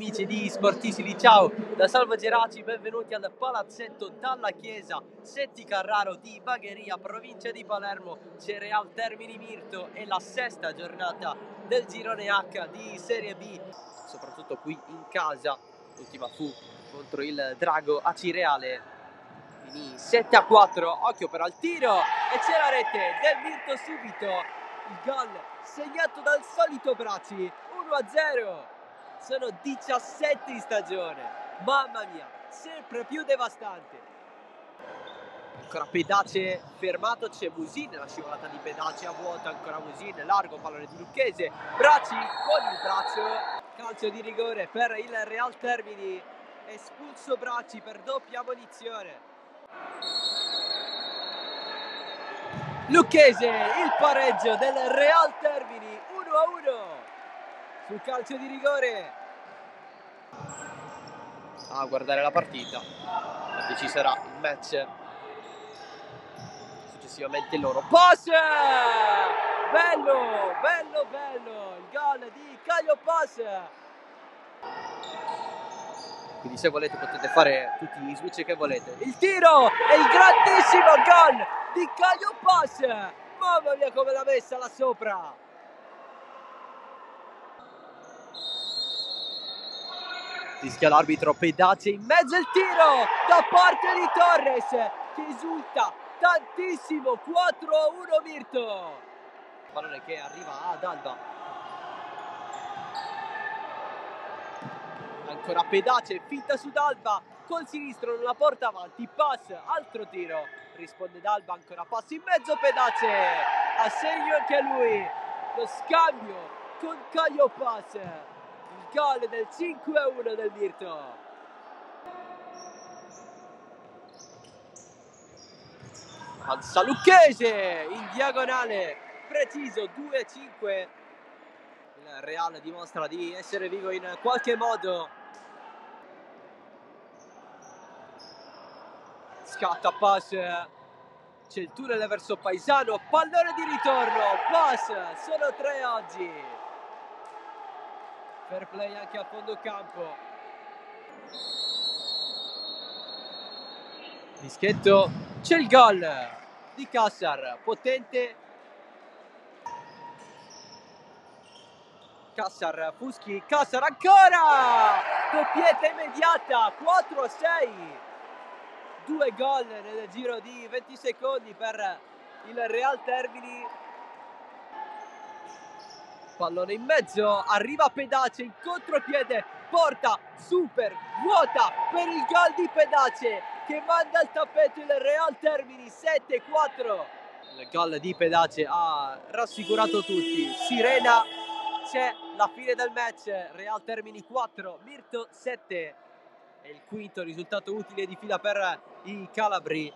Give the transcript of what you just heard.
Amici di Sportissimi, ciao da Salvo Geraci, benvenuti al palazzetto dalla chiesa Setti Carraro di Bagheria, provincia di Palermo. C'è Real Termini Mirto e la sesta giornata del girone H di Serie B, soprattutto qui in casa. L'ultima fu contro il Drago Acireale, finì 7-4, occhio però al tiro e c'è la rete del Mirto subito, il gol segnato dal solito Bracci, 1-0. Sono 17 in stagione, mamma mia, sempre più devastante. Ancora Pedace fermato, c'è Musin, la scivolata di Pedace a vuota, ancora Musin, largo pallone di Lucchese, Bracci con il braccio, calcio di rigore per il Real Termini, espulso Bracci per doppia ammonizione. Lucchese, il pareggio del Real Termini, 1-1 sul calcio di rigore. A guardare la partita, quando ci sarà il match, successivamente loro. Pass! Bello, bello, bello, il gol di Caio Pass. Quindi se volete potete fare tutti gli switch che volete. Il tiro e il grandissimo gol di Caio Pass. Mamma mia come l'ha messa là sopra. Rischia l'arbitro, Pedace in mezzo il tiro da parte di Torres che esulta tantissimo. 4-1 Mirto. Pallone che arriva ad Alba. Ancora Pedace, finta su D'Alba, col sinistro non la porta avanti, pass, altro tiro, risponde D'Alba, ancora pass in mezzo Pedace, a segno anche lui, lo scambio con Caio Pass, il gol del 5-1 del Mirto. Avanza Lucchese, in diagonale, preciso, 2-5, il Real dimostra di essere vivo in qualche modo. Scatta Pass, c'è il tunnel verso Paesano, pallone di ritorno, Pass, sono 3 oggi. Fair play anche a fondo campo. Dischetto, c'è il gol di Cassar, potente. Cassar, Fuschi, Cassar ancora! Doppietta immediata, 4-6. 2 gol nel giro di 20 secondi per il Real Termini. Pallone in mezzo, arriva Pedace in contropiede, porta super vuota per il gol di Pedace che manda al tappeto il Real Termini, 7-4. Il gol di Pedace ha rassicurato tutti, sirena, c'è la fine del match, Real Termini 4, Mirto 7. È il quinto risultato utile di fila per i calabri.